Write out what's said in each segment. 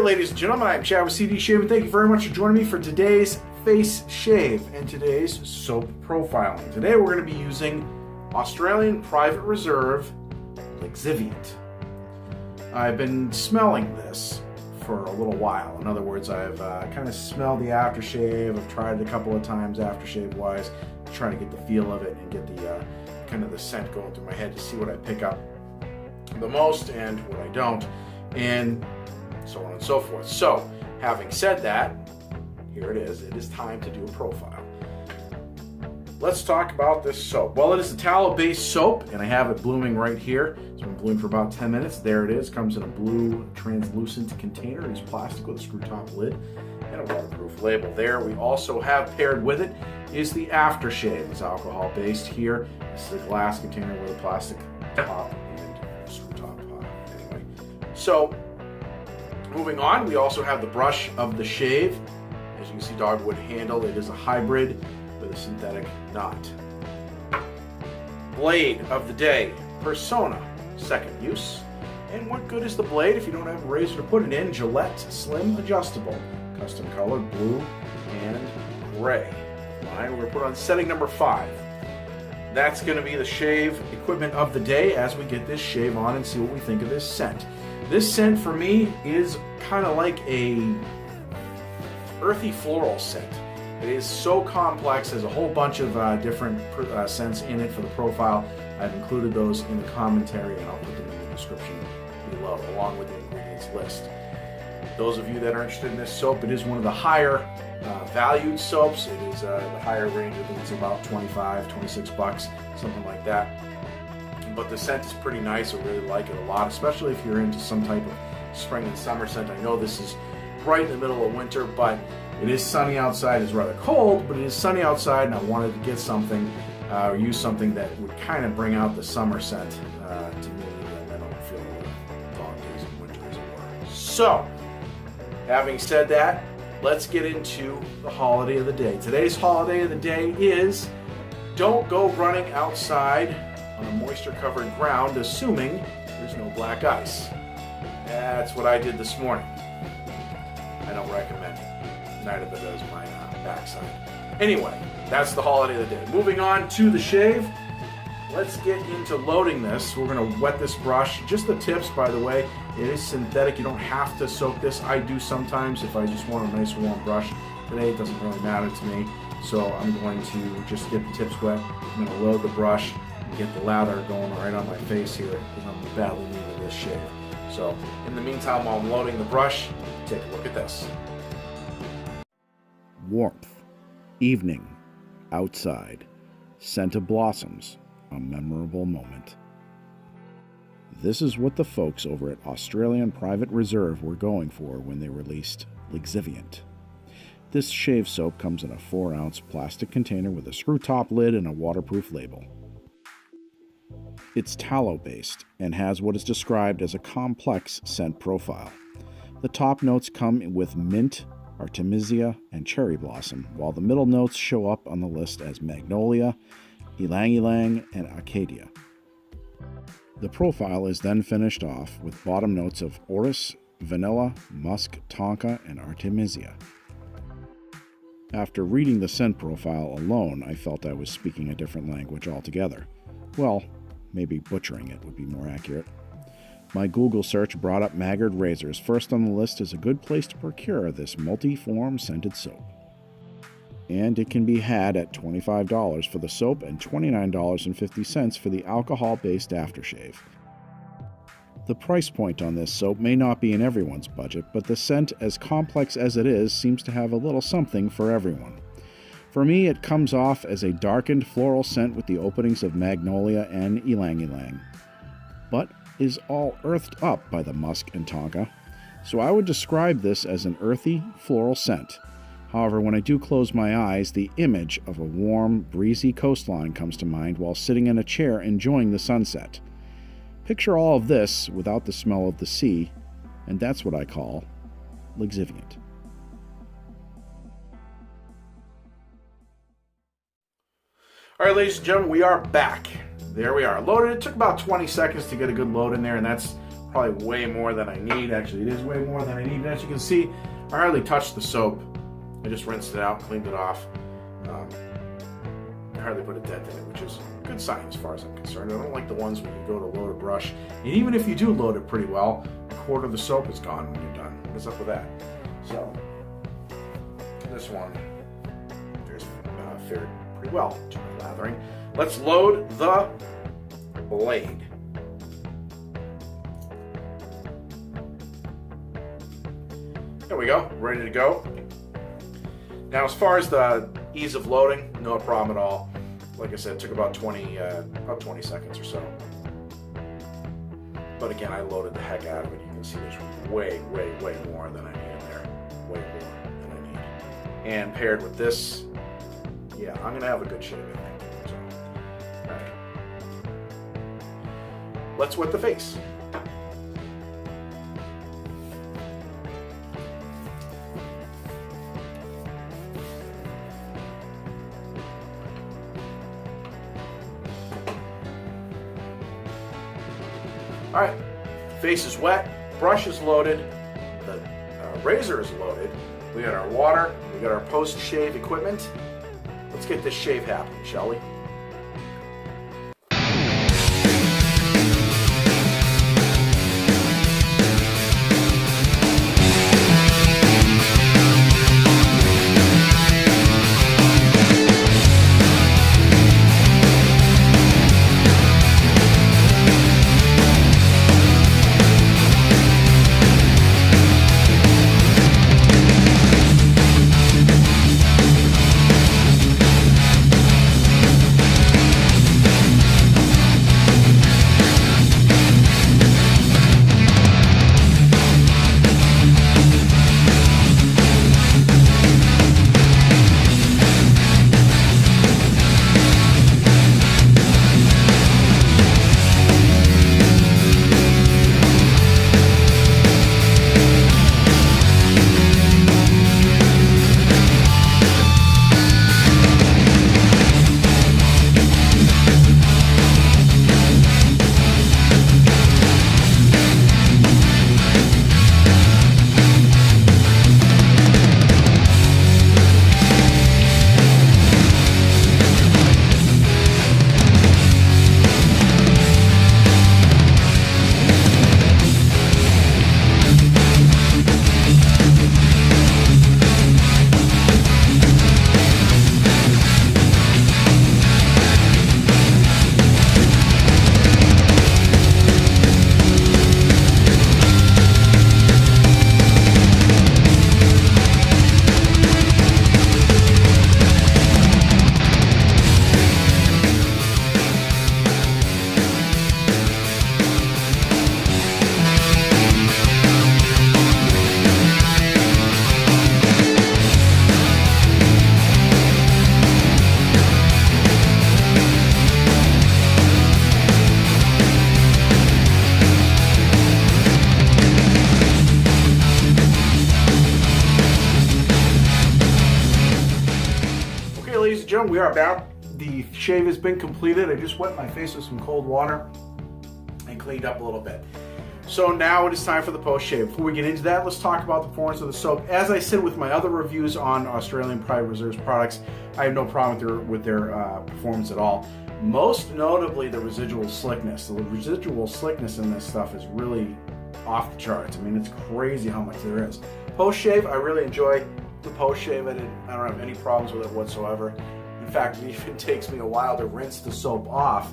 ladies and gentlemen, I'm Shea with CD Shave, and thank you very much for joining me for today's face shave and today's soap profiling. Today we're going to be using Australian Private Reserve Lixiviant. I've been smelling this for a little while. In other words, I've kind of smelled the aftershave. I've tried it a couple of times aftershave-wise, trying to get the feel of it and get the kind of the scent going through my head to see what I pick up the most and what I don't, and so on and so forth. So, having said that, here it is. It is time to do a profile. Let's talk about this soap. Well, it is a tallow-based soap, and I have it blooming right here. It's been blooming for about 10 minutes. There it is. Comes in a blue translucent container. It is plastic with a screw-top lid and a waterproof label there. We also have paired with it is the aftershave. It's alcohol-based here. This is a glass container with a plastic top and screw-top. Anyway, so moving on, we also have the brush of the shave. As you can see, dogwood handle. It is a hybrid with a synthetic knot. Blade of the day, Persona, second use. And what good is the blade if you don't have a razor to put it in? Gillette Slim Adjustable, custom colored blue and gray. We're going to put on setting number 5. That's going to be the shave equipment of the day as we get this shave on and see what we think of this scent. This scent for me is kind of like a earthy floral scent. It is so complex. There's a whole bunch of different scents in it for the profile. I've included those in the commentary, and I'll put them in the description below, along with the ingredients list. Those of you that are interested in this soap, it is one of the higher valued soaps. It is the higher range. I think it's about 25, 26 bucks, something like that. But the scent is pretty nice. I really like it a lot, especially if you're into some type of spring and summer scent. I know this is right in the middle of winter, but it is sunny outside. It's rather cold, but it is sunny outside, and I wanted to get something or use something that would kind of bring out the summer scent to me, and I don't feel the dog days of winter as it were. So, having said that, let's get into the holiday of the day. Today's holiday of the day is don't go running outside on a moisture-covered ground assuming there's no black ice. That's what I did this morning. I don't recommend it. Neither does my backside. Anyway, that's the holiday of the day. Moving on to the shave. Let's get into loading this. We're going to wet this brush. Just the tips, by the way. It is synthetic. You don't have to soak this. I do sometimes if I just want a nice warm brush. Today it doesn't really matter to me. So I'm going to just get the tips wet. I'm going to load the brush and get the lather going right on my face here because I'm badly needing this shave. So in the meantime, while I'm loading the brush, take a look at this. Warmth, evening, outside, scent of blossoms, a memorable moment. This is what the folks over at Australian Private Reserve were going for when they released Lixiviant. This shave soap comes in a 4-ounce plastic container with a screw-top lid and a waterproof label. It's tallow-based and has what is described as a complex scent profile. The top notes come with mint, Artemisia, and cherry blossom, while the middle notes show up on the list as Magnolia, Ylang Ylang, and Acacia. The profile is then finished off with bottom notes of Orris, vanilla, musk, Tonka, and Artemisia. After reading the scent profile alone, I felt I was speaking a different language altogether. Well, maybe butchering it would be more accurate. My Google search brought up Maggard Razors first on the list as a good place to procure this multi-form scented soap. And it can be had at $25 for the soap and $29.50 for the alcohol-based aftershave. The price point on this soap may not be in everyone's budget, but the scent, as complex as it is, seems to have a little something for everyone. For me, it comes off as a darkened floral scent with the openings of Magnolia and Ylang Ylang, but is all earthed up by the musk and Tonka, so I would describe this as an earthy, floral scent. However, when I do close my eyes, the image of a warm, breezy coastline comes to mind while sitting in a chair enjoying the sunset. Picture all of this without the smell of the sea, and that's what I call Lixiviant. All right, ladies and gentlemen, we are back. There we are. Loaded. It took about 20 seconds to get a good load in there, and that's probably way more than I need. Actually, it is way more than I need. And as you can see, I hardly touched the soap. I just rinsed it out, cleaned it off. I hardly put a dent in it, which is a good sign as far as I'm concerned. I don't like the ones when you go to load a brush. And even if you do load it pretty well, a quarter of the soap is gone when you're done. What's up with that? So, this one fared pretty well to my lathering. Let's load the blade. There we go, ready to go. Now, as far as the ease of loading, no problem at all. Like I said, it took about 20 seconds or so. But again, I loaded the heck out of it. You can see there's way more than I need in there. Way more than I need. And paired with this, yeah, I'm going to have a good shave, I think. So, all right. Let's wet the face. All right, face is wet, brush is loaded, the razor is loaded. We got our water, we got our post-shave equipment. Let's get this shave happening, shall we? We are back. The shave has been completed. I just wet my face with some cold water and cleaned up a little bit. So now it is time for the post shave. Before we get into that, let's talk about the performance of the soap. As I said with my other reviews on Australian Private Reserves products, I have no problem with their performance at all. Most notably, the residual slickness. The residual slickness in this stuff is really off the charts. I mean, it's crazy how much there is. Post shave, I really enjoy the post shave. I don't have any problems with it whatsoever. In fact, it even takes me a while to rinse the soap off.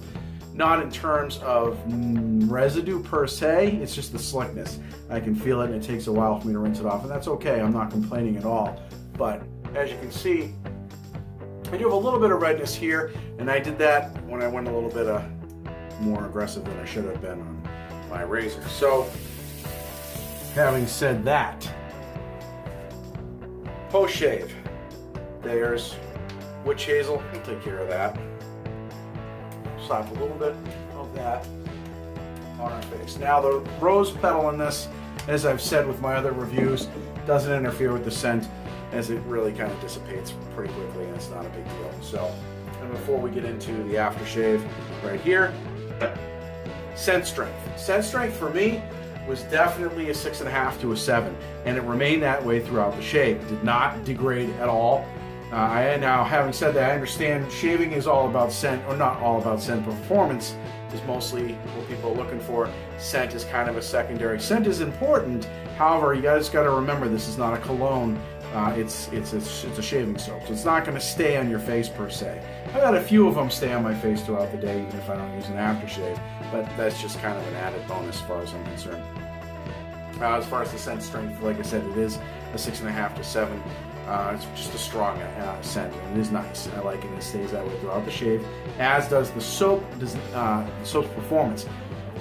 Not in terms of residue per se, it's just the slickness. I can feel it and it takes a while for me to rinse it off, and that's okay. I'm not complaining at all. But as you can see, I do have a little bit of redness here, and I did that when I went a little bit more aggressive than I should have been on my razor. So, having said that, post shave, there's witch hazel, we'll take care of that. Slap a little bit of that on our face. Now the rose petal in this, as I've said with my other reviews, doesn't interfere with the scent, as it really kind of dissipates pretty quickly and it's not a big deal. So, and before we get into the aftershave right here, scent strength. Scent strength for me, was definitely a 6.5 to a 7, and it remained that way throughout the shave. It did not degrade at all. Now, having said that, I understand shaving is all about scent, or not all about scent. Performance is mostly what people are looking for. Scent is kind of a secondary. Scent is important. However, you guys got to remember this is not a cologne. It's a shaving soap, so it's not going to stay on your face per se. I've had a few of them stay on my face throughout the day, even if I don't use an aftershave. But that's just kind of an added bonus as far as I'm concerned. As far as the scent strength, like I said, it is a 6.5 to 7. It's just a strong scent, and it is nice. I like it. It stays that way throughout the shave, as does the soap. The soap's performance.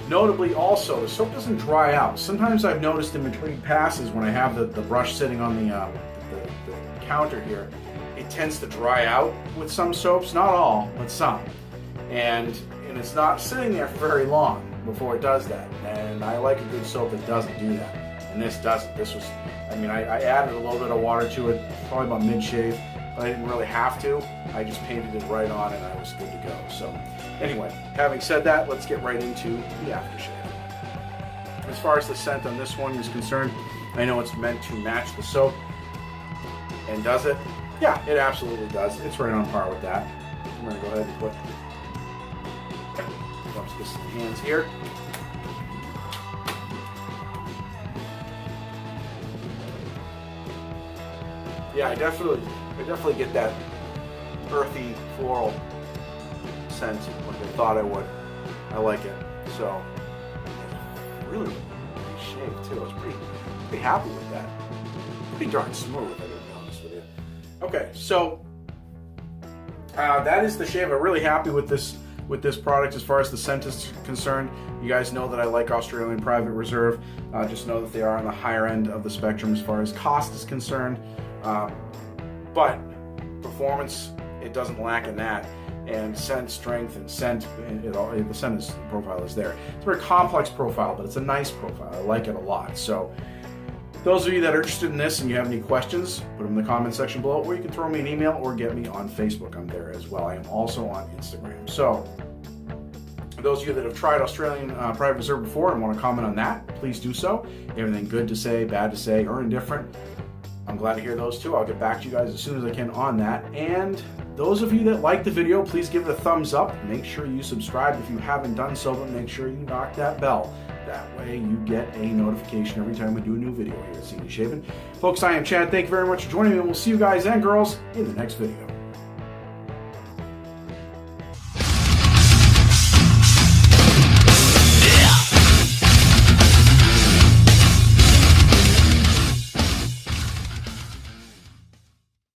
Notably, also, the soap doesn't dry out. Sometimes I've noticed in between passes when I have the brush sitting on the counter here, it tends to dry out with some soaps. Not all, but some. And it's not sitting there for very long before it does that. And I like a good soap that doesn't do that. And this doesn't. This was, I added a little bit of water to it, probably about mid-shave, but I didn't really have to. I just painted it right on and I was good to go. So anyway, having said that, let's get right into the aftershave. As far as the scent on this one is concerned, I know it's meant to match the soap. And does it? Yeah, it absolutely does. It's right on par with that. I'm going to go ahead and put this in the hands here. Yeah, I definitely get that earthy floral scent like I thought I would. I like it. So really nice shave too. I was pretty happy with that. Pretty darn smooth, I gotta be honest with you. Okay, so that is the shave. I'm really happy with this product as far as the scent is concerned. You guys know that I like Australian Private Reserve. Just know that they are on the higher end of the spectrum as far as cost is concerned. But performance, it doesn't lack in that. And scent strength and scent, the scent profile is there. It's a very complex profile, but it's a nice profile. I like it a lot. So those of you that are interested in this and you have any questions, put them in the comment section below, or you can throw me an email or get me on Facebook. I'm there as well. I am also on Instagram. So those of you that have tried Australian Private Reserve before and want to comment on that, please do so. Anything good to say, bad to say, or indifferent, I'm glad to hear those too. I'll get back to you guys as soon as I can on that. And those of you that like the video, please give it a thumbs up. Make sure you subscribe if you haven't done so, but make sure you knock that bell. That way you get a notification every time we do a new video here at Senior Shaving. Folks, I am Chad. Thank you very much for joining me, and we'll see you guys and girls in the next video.